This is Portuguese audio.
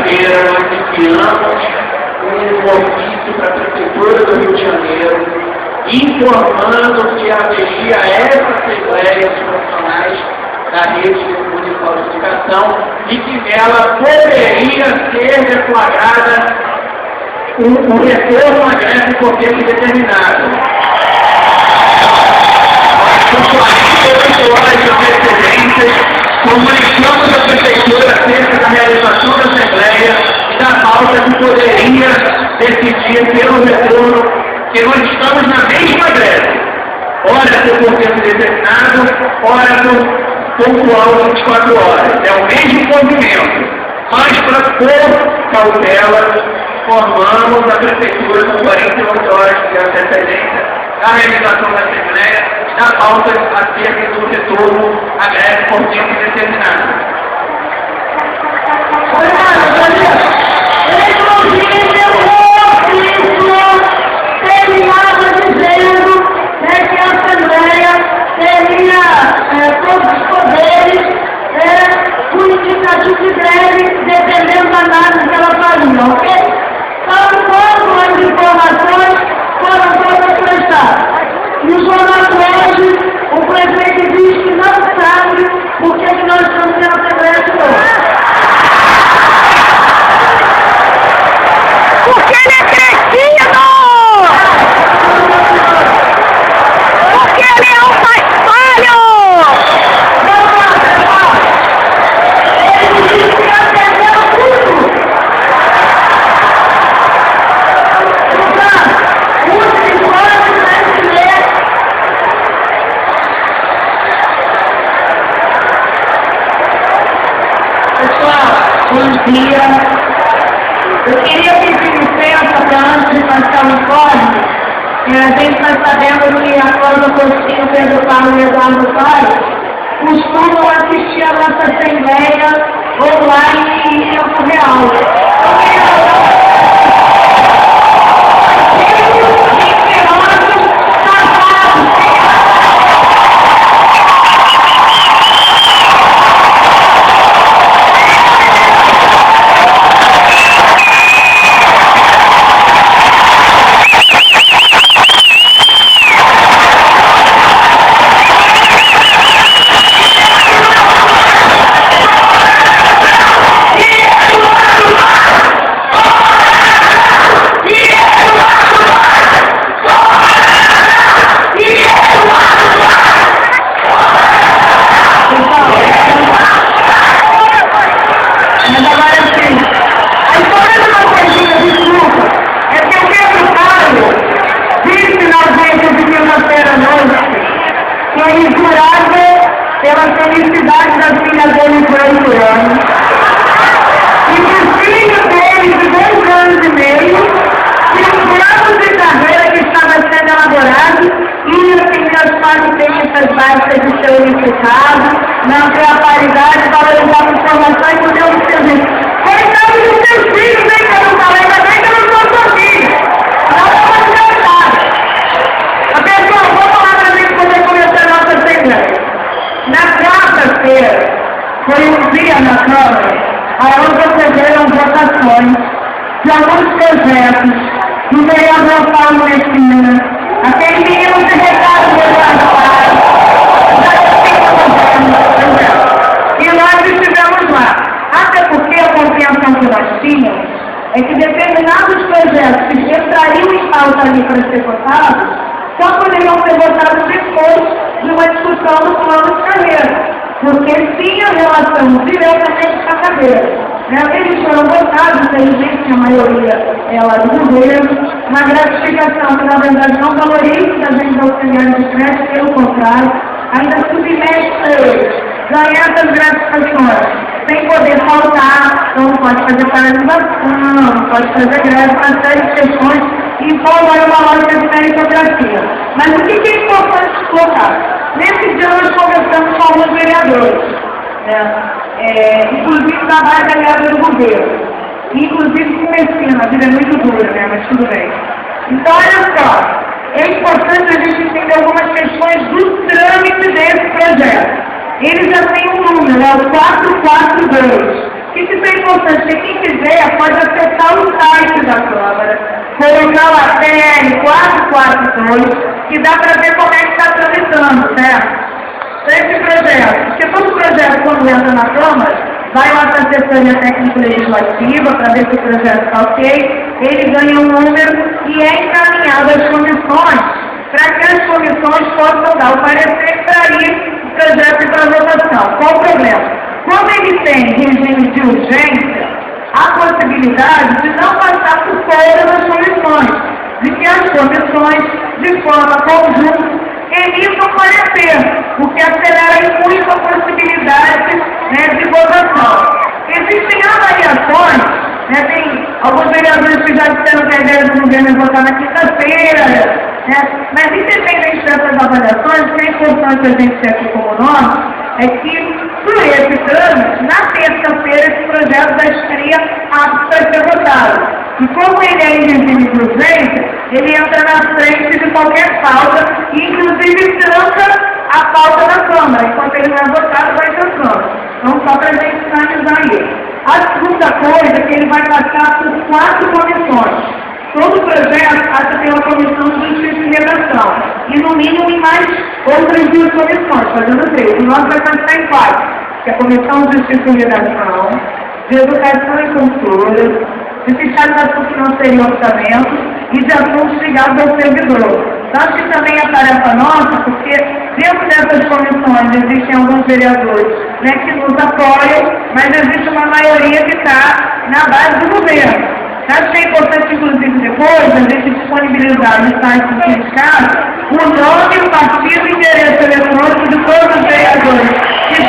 quinta-feira nós enviamos um ofício para a Prefeitura do Rio de Janeiro, informando que haveria essa assembleia de profissionais da rede municipal de educação e que nela poderia ser deflagrada um retorno à greve por tempo determinado. Com 48 horas de antecedência, comunicamos à Prefeitura acerca da realização da Assembleia e da pauta que poderia decidir pelo retorno, que nós estamos na mesma greve, ora por tempo determinado, ora por pontual 24 horas. É o mesmo movimento, mas para pôr cautela, formamos a Prefeitura com 48 horas de antecedência da realização da Assembleia e da pauta acerca do retorno à greve por tempo determinado. Terminava dizendo que a Assembleia teria todos os poderes com indicativo de greve, dependendo da análise que ela faria, ok? Então, todas as informações foram todas prestadas. E o jornal hoje, o prefeito diz que não sabe por que nós estamos tendo Assembleia de novo. Porque ele é cretino! Porque ele é um falho! Ele disse que atendeu tudo! Então, os episódios brasileiros. Pessoal, bom dia! Eu queria pedir licença para antes de passar o informe. A gente está sabendo que a Cláudia Coutinho, Pedro Paulo e Eduardo Paes costumam assistir a nossa Assembleia online em tempo real. É incurável pela felicidade das filhas dele por 8 anos. E do filho dele de 2 anos e meio, e o plano de carreira que estava sendo elaborado, e assim meus pais têm essas baixas de ser unificado, não ter a paridade, valorizar a informação e poder o serviço. Coitado dos seus filhos, nem que eu não falei, ainda bem que eu não sou sua filha. Não vou adiantar. A pessoa, vou falar para mim que poder começar a nossa Assembleia. Na quarta-feira, foi um dia na Câmara, onde ocorreram votações de alguns projetos do vereador Paulo Messina, aquele menino de recado do Eduardo Paes, e nós estivemos lá. Até porque a compreensão que nós tínhamos é que determinados projetos que entrariam em pauta ali para ser votados só poderiam ser votados depois de uma discussão do plano de carreira, porque tinha relação diretamente com a carreira. Eles foram votados, infelizmente, a maioria é lá do governo, uma gratificação que, na verdade, não valoriza a gente auxiliar de crédito, pelo contrário, ainda submete ganhar essas gratificações, sem poder faltar, então não pode fazer paralisação, não pode fazer greve, uma série de questões, e envolve uma lógica de meritocracia. Mas o que é importante colocar? Nesse dia nós conversamos com alguns vereadores, inclusive da base aliada do governo, inclusive com Messina, a vida é muito dura, mas tudo bem. Então, olha só, é importante a gente entender algumas questões do trâmite desse projeto. Ele já tem um número, é o 442. Que isso é importante, porque quem quiser pode acessar o site da Câmara, colocar lá TR 442, que dá para ver como é que está tramitando, certo? Esse projeto, porque todo projeto quando entra na Câmara, vai lá para a assessoria técnico-legislativa para ver se o projeto está ok, ele ganha um número e é encaminhado às comissões, para que as comissões possam dar o parecer para ir o projeto para votação. Qual o problema? Quando ele tem regime de urgência, há possibilidade de não passar por todas as comissões, de que as comissões, de forma conjunta, emitam parecer, o que acelera muito a possibilidade, né, de votação. Existem avaliações, né, tem alguns vereadores que já disseram que a ideia do governo é votar na quinta-feira, né, mas independente dessas avaliações, o que é importante a gente ter aqui como nome é que, por esse trâmite, na terça-feira esse projeto já estaria apto para ser votado. E como ele é em regime de urgência, ele entra na frente de qualquer pauta, e inclusive tranca a pauta da Câmara. Enquanto ele não é votado, vai trancando. Então, só para a gente finalizar ele. A segunda coisa é que ele vai passar por 4 comissões. Todo projeto há que ter uma comissão de justiça e redação. E no mínimo em mais outras 2 comissões, fazendo 3. O nosso vai passar em 4. Que é a Comissão de Justiça e Redação, de Educação e Cultura, de Fiscalização Financeira e Orçamento e de assuntos ligados ao servidor. Acho que também é tarefa nossa, porque dentro dessas comissões existem alguns vereadores, né, que nos apoiam, mas existe uma maioria que está na base do governo. Acho que é importante, inclusive, depois, a gente disponibilizar no site do sindicato o nome, o partido e o endereço eletrônico de todos os vereadores que